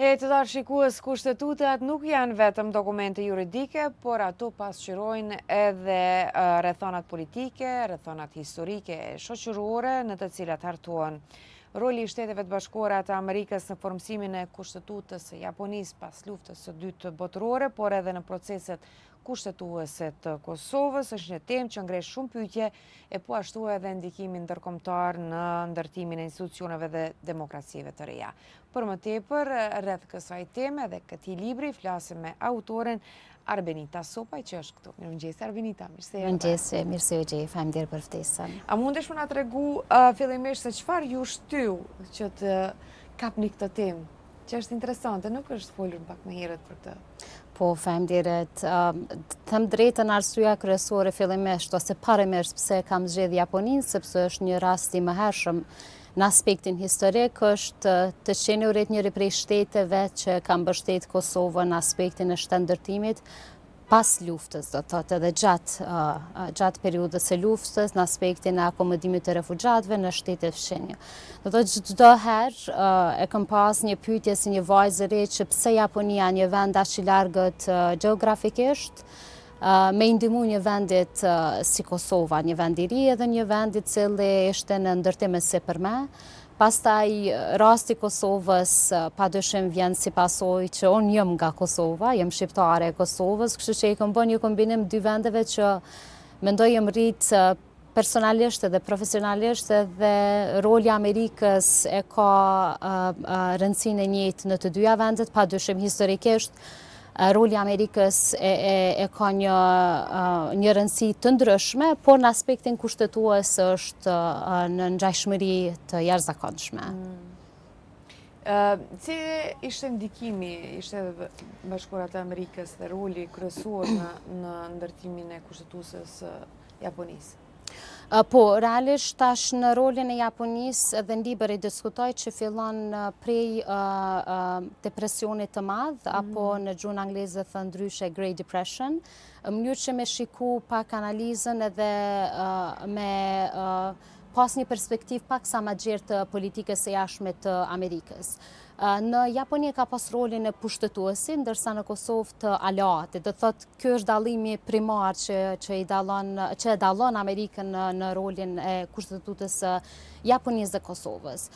E të darë shikues, kushtetutat nuk janë vetëm dokumente juridike, por ato pasqyrojnë edhe rrethonat politike, rrethonat historike e shoqërore në të cilat hartuan. Roli i Shteteve të Bashkuara të Amerikës në formësimin e kushtetutës së Japonisë pas luftës së dytë botërore, por edhe në proceset kushtetuese të Kosovës është një temë që ngresh shumë pyetje e po ashtu edhe ndikimin ndërkombëtar në ndërtimin e institucioneve dhe demokracive të reja. Për më tepër, rreth kësaj teme dhe këtij libri flasim me autoren Arbenita Sopaj, që është këtu. Mirëmëngjes Arbenita, mirë se erdhe. Mirëmëngjes, mirë se u gjej, faleminderit për ftesën. A mundesh më na tregu fillimisht se çfarë ju shtyu që të kapni këtë temë, që është interesante, nuk është folur pak më herët për këtë. Po, faleminderit. Them drejtën, arsyeja kryesore fillimisht ose parimisht pse kam zgjedhur Japoninë, sepse është një rast i mëhershëm në aspektin historik, është të qenurit njëri prej shteteve që ka mbështet Kosovën në aspektin e shtetëndërtimit pas luftës, do të thotë edhe gjatë periudhës së luftës, në aspektin e akomodimit të refugjatëve në shtetet fshinje. Do të thotë çdo herë e kam pas një pyetje si një vajzë e re që pse Japonia, një vend aq i largët gjeografikisht, me i ndihmu një vendit si Kosova, një vend i ri edhe një vend i cili ishte në ndërtim e sipërme. Pastaj rasti Kosovës padyshim vjen si pasojë që unë jam nga Kosova, jam shqiptare e Kosovës, kështu që i kam bën një kombinim dy vendeve që mendoj jam rrit personalisht edhe profesionalisht, edhe roli i Amerikës e ka rëndësinë e njëjtë në të dyja vendet, padyshim historikisht roli i Amerikës e ka një rëndësi të ndryshme, por në aspektin kushtetues është në ngjashmëri të jashtëzakonshme. Cili ishte ndikimi i Shteteve Bashkuara të Amerikës dhe roli kryesor në ndërtimin e kushtetuesës së Japonisë? Po, realisht tash në rolin e Japonisë edhe në libër i diskutoj që fillon prej depresionit të madh, apo në gjuhën angleze thënë ndryshe Great Depression, mënyrë që me shiku pak analizën edhe me pas një perspektiv pak sa ma gjerë të politikës së jashtme të Amerikës. Në Japoni ka pas rolin e pushtetuesi, ndërsa në Kosovë të aleatit. Do thotë ky është dallimi primar që e dallon Amerikën në rolin e kushtetutës së Japonisë dhe Kosovës.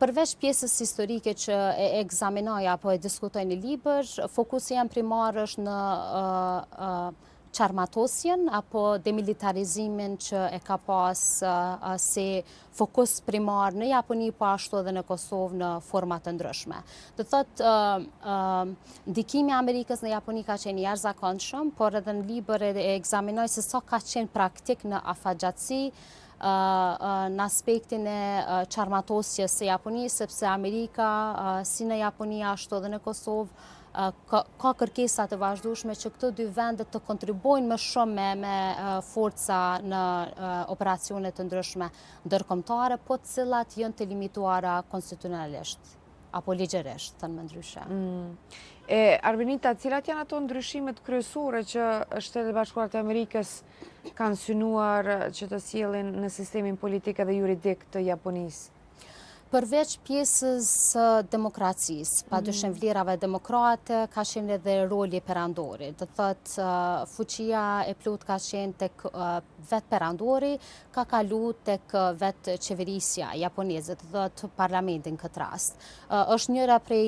Përveç pjesës historike që e ekzaminoj apo e diskutoj në libër, fokusi jam primar është në qarmatosjen apo demilitarizimin që e ka pas si fokus primar në Japoni, po ashtu edhe në Kosovë në forma të ndryshme. Do thotë ndikimi i Amerikës në Japoni ka qenë i jashtëzakonshëm, por edhe në libër e ekzaminoj se sa ka qenë praktik në afatgjatësi në aspektin e qarmatosjes së Japonisë, sepse Amerika si në Japoni ashtu edhe në Kosovë ka kërkesa të vazhdueshme që këto dy vende të kontribuojnë më shumë me forca në operacione të ndryshme ndërkombëtare, po të cilat janë të limituara konstitucionalisht apo ligjërisht, thënë më ndryshe. Arbenita, cilat janë ato ndryshimet kryesore që Shtetet e Bashkuara të Amerikës kanë synuar që të sjellin në sistemin politik dhe juridik të Japonisë? Përveç pjesës demokracisë, padyshim vlerave demokrate, ka qenë edhe roli perandori. Do thotë fuqia e plot ka qenë tek vetë perandori, ka kalu tek vetë qeverisja japoneze, do thotë parlamentin këtë rast. Është njëra prej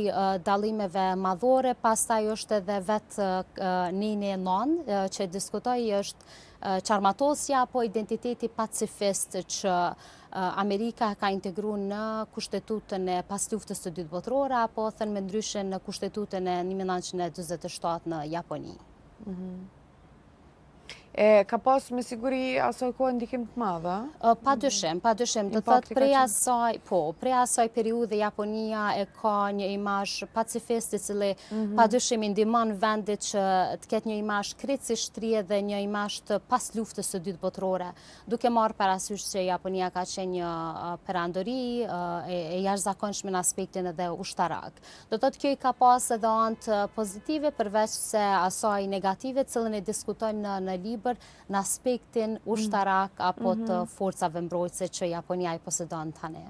dallimeve madhore, pastaj është edhe vetë nini e non që diskutoj, është qarmatosja apo identiteti pacifist që Amerika ka integru në kushtetutën e pas luftës së dytë botërore, apo thënë me ndryshe në kushtetutën e 1947 në Japoni. Ka pas me siguri asoj kohë ndikim të madhe? Padyshim. Do thotë prej asaj periudhe Japonia e ka një imazh pacifist i cili padyshim i ndihmon vendit që të ketë një imazh krejtësisht i shtrirë dhe një imazh të pas luftës së dytë botërore, duke marrë parasysh që Japonia ka qenë një perandori e jashtëzakonshme në aspektin edhe ushtarak. Do thotë kjo i ka pas edhe anë pozitive përveç se asaj negative, të cilën e diskutojmë në libër në aspektin ushtarak apo të forcave mbrojtëse që Japonia i posedon tani.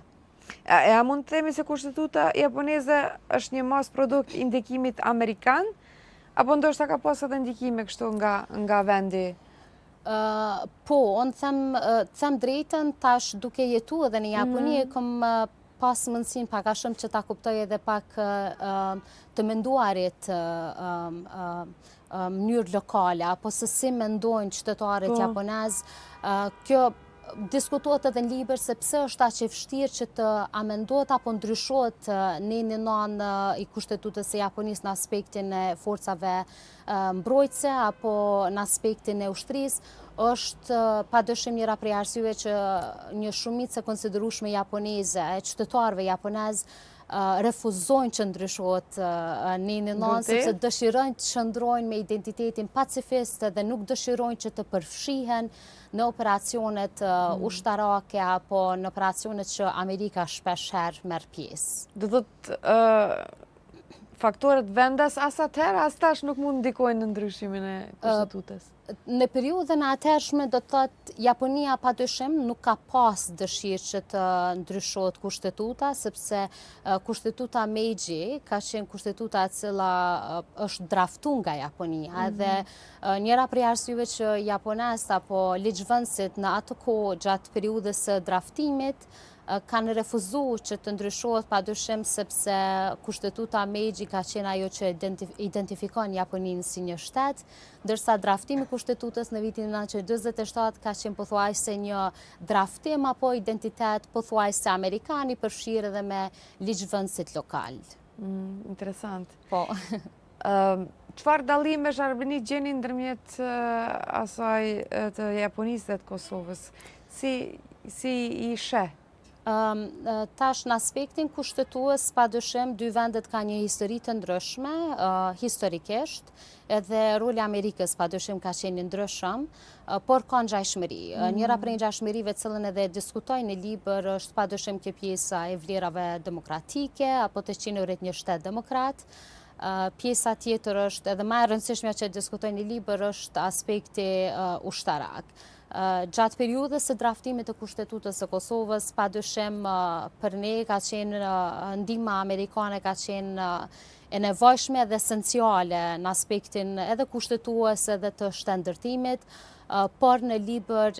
A mund të themi se kushtetuta japoneze është një mas produkt i ndikimit amerikan, apo ndoshta ka pas edhe ndikime kështu nga vendi? Po, unë them drejtën, tash duke jetu edhe në Japoni, kom pas mundësin pak a shumë që ta kuptoj edhe pak të menduarit mënyrë lokale, apo se si mendojnë qytetarët japonez. Kjo diskutohet edhe në libër se pse është aq e vështirë që të amendohet apo ndryshohet në një anë i kushtetutës së Japonisë në aspektin e forcave mbrojtëse apo në aspektin e ushtrisë, është padyshim njëra prej arsyeve që një shumicë e konsiderueshme japoneze e qytetarëve japonez refuzojnë që ndryshohet në një anë, sepse dëshirojnë të qëndrojnë me identitetin pacifist dhe nuk dëshirojnë që të përfshihen në operacionet ushtarake apo në operacionet që Amerika shpesh herë merr pjesë. Do thotë faktorët vendas as atëherë as tash nuk mund ndikojnë në ndryshimin e kushtetutës. Në periudhën e atëhershme do të thotë Japonia padyshim nuk ka pas dëshirë që të ndryshohet kushtetuta, sepse kushtetuta Meiji ka qenë kushtetuta e cila është draftuar nga Japonia dhe njëra prej arsyeve që japonezët apo ligjvënësit në atë kohë gjatë periudhës së draftimit kanë refuzuar që të ndryshohet padyshim sepse kushtetuta Meiji ka qenë ajo që identifikon Japoninë si një shtet, ndërsa draftimi i kushtetutës në vitin 1947 ka qenë pothuajse një draftim apo identitet pothuajse amerikan i përfshirë edhe me ligjvënësit lokal. Interesant. Po. Çfarë dallimesh Arbeni gjeni ndërmjet asaj të Japonisë dhe të Kosovës? Si i sheh? Tash në aspektin kushtetues, padyshim, dy vendet ka një histori të ndryshme, historikisht, edhe roli Amerikës padyshim ka qenë ndryshëm, por ka ngjashmëri. Njëra prej ngjashmërive cilën edhe diskutoj në libër është padyshim kjo pjesa e vlerave demokratike, apo të qenurit një shtet demokrat. Pjesa tjetër është, edhe më e rëndësishmja që diskutoj në libër, është aspekti ushtarak. Gjatë periudhës së draftimit të kushtetutës së Kosovës, padyshim për ne ka qenë ndihma amerikane ka qenë e nevojshme dhe esenciale në aspektin edhe kushtetues edhe të shtetëndërtimit, por në libër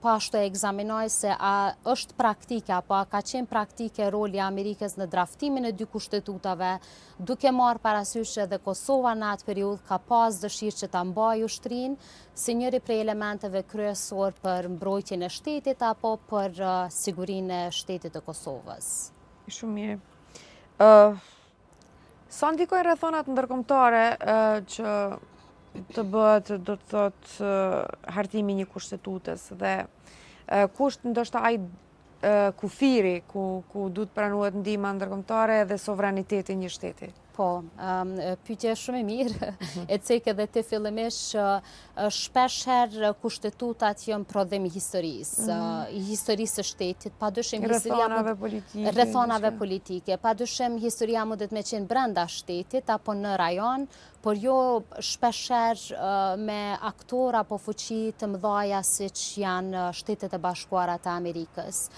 pashtu e ekzaminoj se a është praktike apo a ka qenë praktike roli i Amerikës në draftimin e dy kushtetutave, duke marrë parasysh edhe Kosova në atë periudhë ka pas dëshirë që ta mbajë ushtrinë si njëri prej elementeve kryesor për mbrojtjen e shtetit apo për sigurinë e shtetit të Kosovës. Shumë mirë. Sa ndikojnë rrethonat ndërkombëtare që të bëhet, do të thotë, hartimi një kushtetutës dhe kusht ndoshta ai kufiri ku duhet pranuhet ndihma ndërkombëtare dhe sovraniteti i një shteti? Po, pyetje shumë e mirë, e cek edhe ti fillimisht shpesh herë kushtetutat janë prodhim i historisë, i historisë së shtetit, padyshim rrethonave politike, padyshim historia mundet me qenë brenda shtetit apo në rajon, por jo shpesh herë me aktor apo fuqi të mëdha siç janë Shtetet e Bashkuara të Amerikës.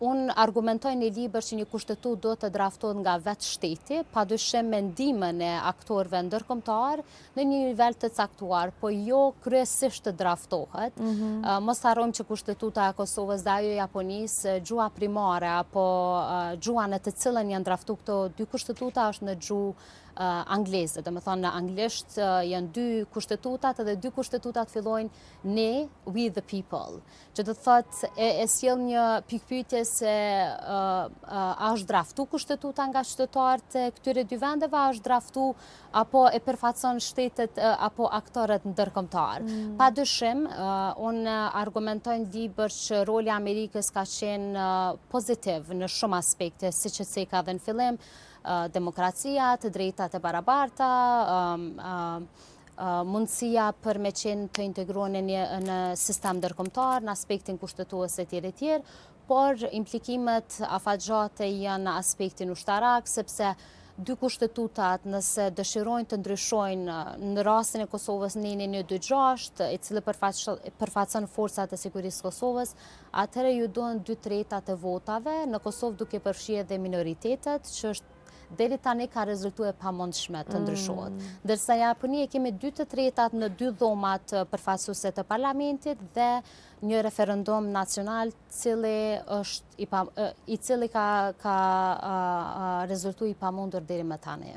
Unë argumentoj në libër që një kushtetut do të draftohet nga vetë shteti, padyshim me ndihmën e aktorëve ndërkombëtar në një nivel të caktuar, po jo kryesisht të draftohet. Mos harrojmë që kushtetuta e Kosovës dhe ajo e Japonisë, gjuha primare apo gjuha në të cilën janë draftuar këto dy kushtetuta është në gjuhë angleze, dhe me thonë në anglisht janë dy kushtetutat edhe dy kushtetutat fillojnë ne, we the people, që do thotë e sjell një pikpyetje se a është draftu kushtetuta nga qytetarët e këtyre dy vendeve, a është draftu apo e përfaqëson shtetet apo aktorët ndërkombëtar. Padyshim, unë argumentoj në libër që roli i Amerikës ka qenë pozitiv në shumë aspekte, siç e theka edhe në fillim, demokracia, të drejtat e barabarta, mundësia për me qenë të integruar në sistem ndërkombëtar, në aspektin kushtetues e tjerë, por implikimet afatgjate janë në aspektin ushtarak, sepse dy kushtetutat nëse dëshirojnë të ndryshojnë në rastin e Kosovës 926, i cili përfaqëson forcat e sigurisë Kosovës, atëherë ju duhen 2/3 e votave, në Kosovë duke përfshirë dhe minoritetet, që është deri tani ka rezultuar e pamundshme të ndryshohet. Ndërsa Japonia kemi 2/3 në 2 dhomat përfaqësuese të parlamentit dhe një referendum nacional i cili ka rezultuar i pamundur deri më tani.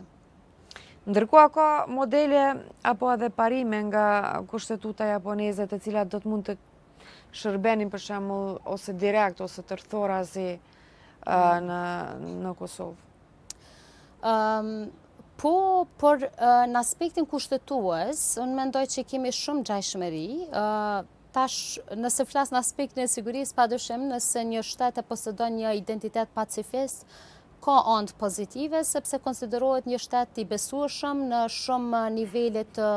Ndërkohë ka modele apo edhe parime nga kushtetuta japoneze të cilat do të mund të shërbenin për shembull ose direkt ose tërthorazi në Kosovë. Po, por në aspektin kushtetues, unë mendoj që kemi shumë gjajshmëri. Tash, nëse flas në aspektin e sigurisë, padyshim nëse një shtet e posedon një identitet pacifist, ka anë pozitive, sepse konsiderohet një shtet i besueshëm në shumë nivele të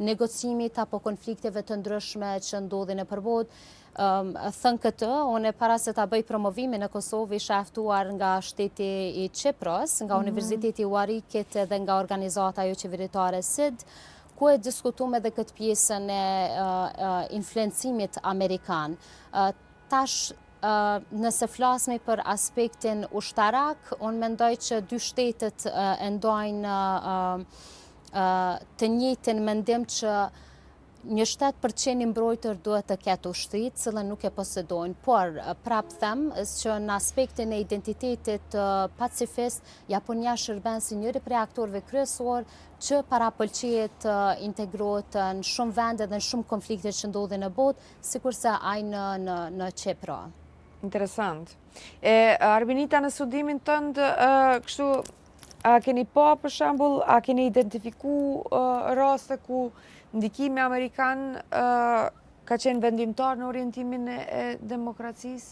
negocimit apo konflikteve të ndryshme që ndodhin në përballë. Thënë këtë, unë para se ta bëj promovimin në Kosovë isha ftuar nga shteti i Çipros, nga Universiteti i Warikit dhe nga organizata jo qeveritare SID, ku e diskutuam edhe këtë pjesën e influencimit amerikan. Tash, nëse flasmi për aspektin ushtarak, unë mendoj që dy shtetet e ndajnë të njëjtin mendim që një shtet për qenë mbrojtër duhet të ketë ushtri, cilën nuk e posedojnë, por prap them që në aspektin e identitetit pacifist, Japonia shërben si njëri prej aktorëve kryesor që parapëlqejet të integrohet në shumë vende dhe në shumë konflikte që ndodhin në botë, sikurse ai në Çipro. Interesant. Arbenita, në studimin tënd, kështu a keni pa për shembull, a keni identifiku raste ku ndikimi amerikan ka qenë vendimtar në orientimin e demokracisë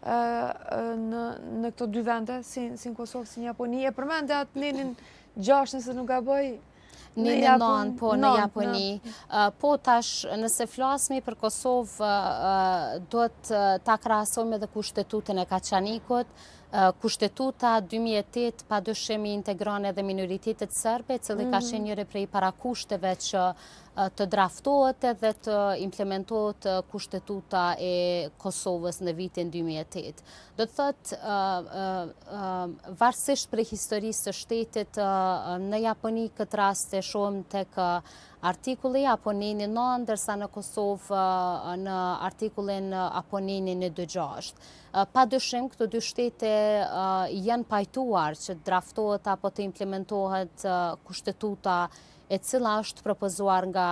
në këto dy vende, si në Kosovë, si në Japoni? E përmende atë nenin 6, nëse nuk gaboj? Në 9, po, në Japoni. Po, tash, nëse flasmi për Kosovë, do të ta krahasojmë edhe kushtetutën e Kaçanikut. Kushtetuta 2008 padyshim i integron edhe minoritetet serbe, cili ka qenë njëri prej parakushteve që të draftohet edhe të implementohet kushtetuta e Kosovës në vitin 2008. Do të thotë, varësisht prej historisë së shtetit, në Japoni këtë rast e shohim tek artikulli Aponini 9, ndërsa në Kosovë në artikullin Aponini 26. Padyshim, këto dy shtete janë pajtuar që draftohet apo të implementohet kushtetuta e cila është propozuar nga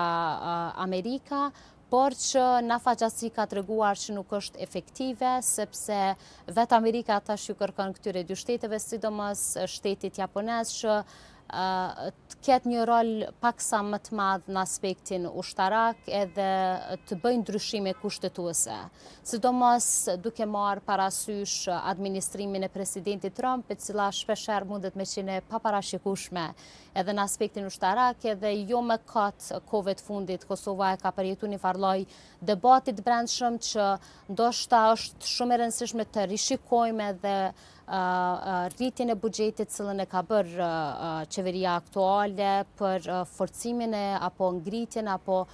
Amerika, por që në faqasi ka treguar që nuk është efektive, sepse vetë Amerika tash ju kërkon këtyre dy shteteve, sidomos shtetit japonez, që të ketë një rol paksa më të madh në aspektin ushtarak edhe të bëjnë ndryshime kushtetuese. Sidomos duke marrë parasysh administrimin e presidentit Trump, e cila shpeshherë mundet me qenë e paparashikueshme edhe në aspektin ushtarak, edhe jo më katë kohëve të fundit Kosova e ka përjetuar një farë lloj debatit brendshëm që ndoshta është shumë e rëndësishme të rishikojmë edhe rritjen e buxhetit cilën e ka bërë qeveria aktuale për forcimin e apo ngritjen apo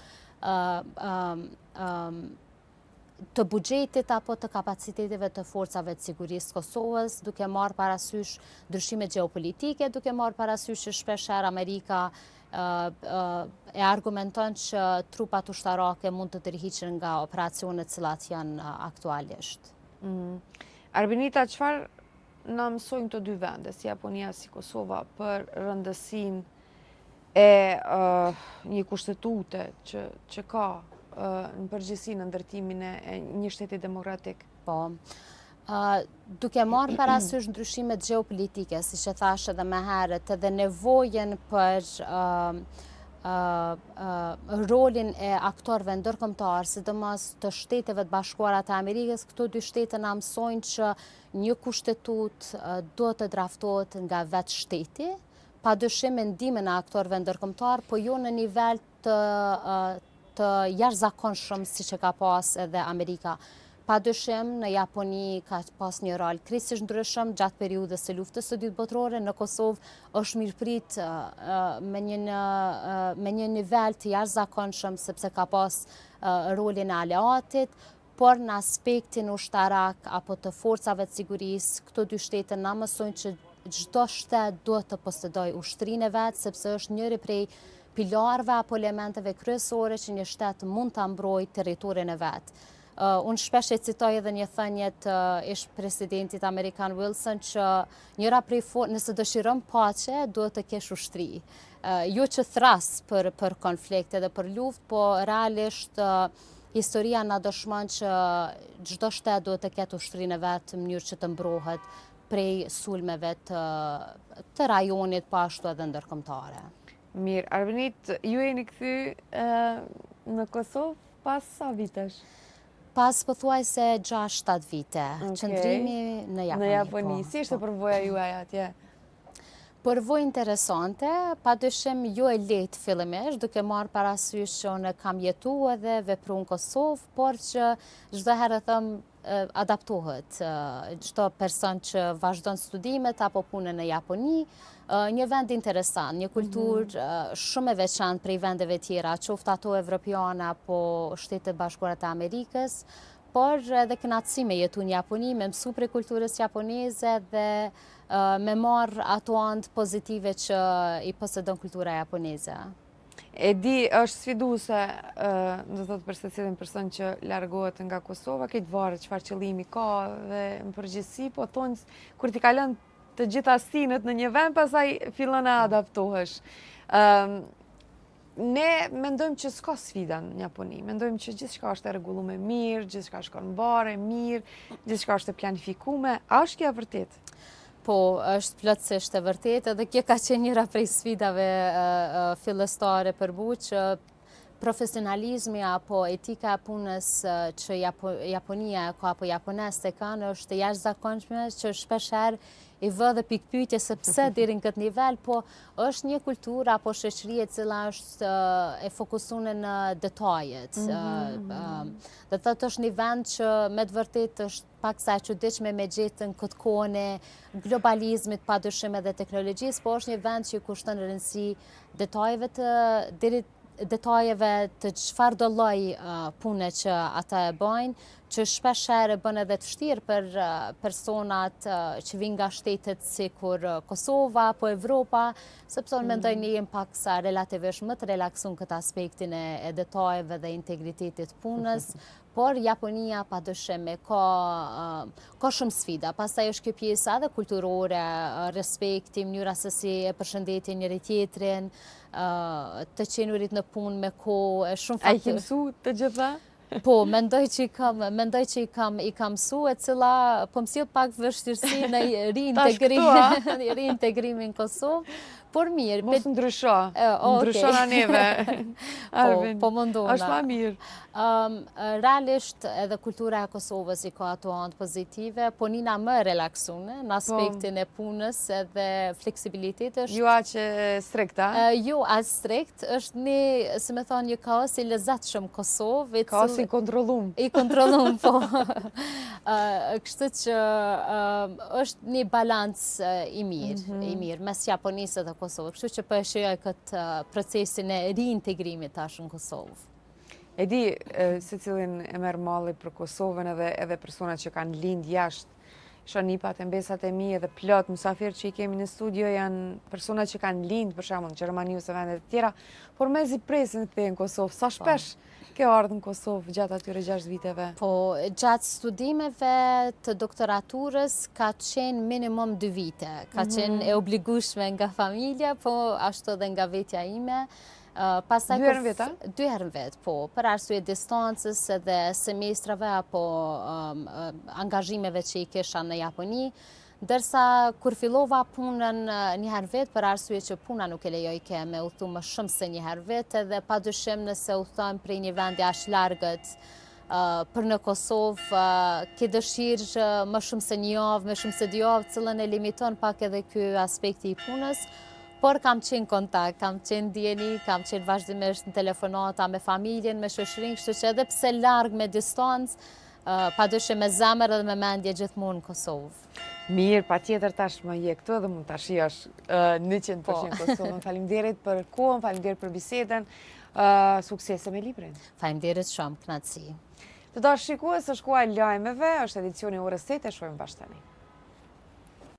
të buxhetit apo të kapaciteteve të forcave të sigurisë Kosovës, duke marrë parasysh ndryshimet gjeopolitike, duke marrë parasysh që shpeshherë Amerika e argumenton që trupat ushtarake mund të tërhiqen nga operacionet cilat janë aktualisht. Arbenita, çfarë na mësojnë këto dy vende, si Japonia, si Kosova, për rëndësinë e një kushtetute që ka në përgjithësi në ndërtimin e një shteti demokratik? Po, duke marrë parasysh ndryshimet gjeopolitike, siç e thash edhe më herët, edhe nevojën për rolin e aktorëve ndërkombëtar, sidomos të Shteteve të Bashkuara të Amerikës, këto dy shtete na mësojnë që një kushtetutë do të draftohet nga vetë shteti, padyshim me ndihmën e aktorëve ndërkombëtar, po jo në nivel të jashtëzakonshëm siç e ka pas edhe Amerika. Padyshim në Japoni ka pas një rol krisisht ndryshëm gjatë periudhës së luftës së dytë botërore. Në Kosovë është mirëprit me një nivel të jashtëzakonshëm sepse ka pas rolin e aleatit, por në aspektin ushtarak apo të forcave të sigurisë, këto dy shtete na mësojnë që çdo shtet duhet të posedojë ushtrinë e vet, sepse është njëri prej pilarëve apo elementeve kryesore që një shtet mund ta mbrojë territorin e vet. Unë shpesh e citoj edhe një thënie të ish presidentit Amerikan Wilson që njëra prej nëse dëshiron paqe, duhet të kesh ushtri. Jo që thras për konflikte dhe për luftë, po realisht historia na dëshmon që çdo shtet duhet të ketë ushtrinë e vet në mënyrë që të mbrohet prej sulmeve të rajonit, po ashtu edhe ndërkombëtare. Mirë, Arbenit, ju jeni kthy në Kosovë pas sa vitesh? Pas pothuajse 6-7 vite, qëndrimi në Japoni. Në Japoni, si ishte përvoja juaj atje? Përvojë interesante, padyshim jo e lehtë fillimisht, duke marrë parasysh që unë kam jetuar edhe vepruar në Kosovë, por që çdo herë them adaptohet. Çdo person që vazhdon studimet apo punën në Japoni, një vend interesant, një kulturë shumë e veçantë prej vendeve tjera, qoftë ato evropiane apo Shtetet Bashkuara të Amerikës, por edhe kënaqësi me jetu në Japoni, me mësu prej kulturës japoneze dhe me marrë ato anë pozitive që i posedon kultura japoneze. E di, është sfiduese, do të thotë për secilin person që largohet nga Kosova, këtë varet çfarë qëllimi ka dhe në përgjithësi, po thonë kur ti kalon të gjitha stinët në një vend, pastaj fillon e adaptohesh. Ne mendojmë që s'ka sfida në Japoni, mendojmë që gjithçka është e rregulluar mirë, gjithçka shkon bare mirë, gjithçka është e planifikuar. A është kjo vërtet? Po, është plotësisht e vërtetë, edhe kjo ka qenë njëra prej sfidave fillestare për mu, që profesionalizmi apo etika e punës që Japonia apo japoneste kanë është e jashtëzakonshme, që shpeshherë i vë dhe pikpyetje se pse deri në këtë nivel, po është një kulturë apo shoqëri e cila është e fokusuar në detajet. Dhe thotë është një vend që me të vërtetë është paksa e çuditshme me gjetën këtë kohën e globalizmit, padyshim edhe teknologjisë, po është një vend që kushton rëndësi detajeve të çfarë do lloj pune që ata e bëjnë, që shpesh herë bën edhe të vështirë për personat që vinë nga shtetet sikur Kosova apo Evropa, sepse unë mendoj ne jemi paksa relativisht më të relaksuar këtë aspektin e detajeve dhe integritetit punës, por Japonia padyshim ka shumë sfida. Pastaj është kjo pjesa edhe kulturore, respekti, mënyra se si e përshëndetjen njëri tjetrin, të qenurit në punë me kohë, shumë faktorë. A i ke mësu të gjitha? Po, mendoj që i kam mësu, e cila po mësil pak vështirësi në reintegrimin në Kosovë, por mirë. Mos ndrysho, ndryshona neve. Po mundona. Është ma mirë. Realisht edhe kultura e Kosovës i ka ato anë pozitive, po nina më relaksune në aspektin e punës edhe fleksibilitetit. Jo aq strikta? Jo aq strikt, është një, si me thonë, një kaos i lezetshëm Kosovë. Kaos i kontrollum. I kontrollum, po. Kështu që është një balancë i mirë mes Japonisë dhe Kosovë. Kështu që po e shijoj këtë procesin e reintegrimit tash në Kosovë. E di, secilin e merr malli për Kosovën edhe personat që kanë lind jashtë. Shonipat e mbesat e mi edhe plot mysafirë që i kemi në studio janë personat që kanë lind, për shembull në Gjermani ose vende të tjera, por mezi presin të kthehen në Kosovë. Sa shpesh ke ardhur në Kosovë gjatë atyre 6 viteve? Po, gjatë studimeve të doktoraturës ka qenë minimum 2 vite. Ka qenë e obligueshme nga familja, po ashtu edhe nga vetja ime. 2 herë në veta? 2 herë në vetë, po, për arsye distancës edhe semestrave apo angazhimeve që i kisha në Japoni, dërsa kur fillova punën një herë vetë, për arsye që puna nuk e lejoj ke me udhëtu më shumë se një herë vetë, edhe padyshim nëse udhëtojmë prej një vendi aq largët për në Kosovë, ke dëshirë më shumë se një javë, më shumë se 2 javë, cilën e limiton pak edhe ky aspekti i punës. Por kam qenë kontakt, kam qenë ndjeni, kam qenë vazhdimisht në telefonata me familjen, me shoqërinë, kështu që edhe pse larg me distancë, padyshim me zemër edhe me mendje gjithmonë në Kosovë. Mirë, pa tjetër tash më je këtu dhe mund të shijosh 100% Kosovën. Faleminderit për kohën, faleminderit për bisedën, suksese me librin. Faleminderit shumë, kënaqësi. Të dashur shikues, është koha e lajmeve, është edicioni orës 8, e shohim bashkë tani.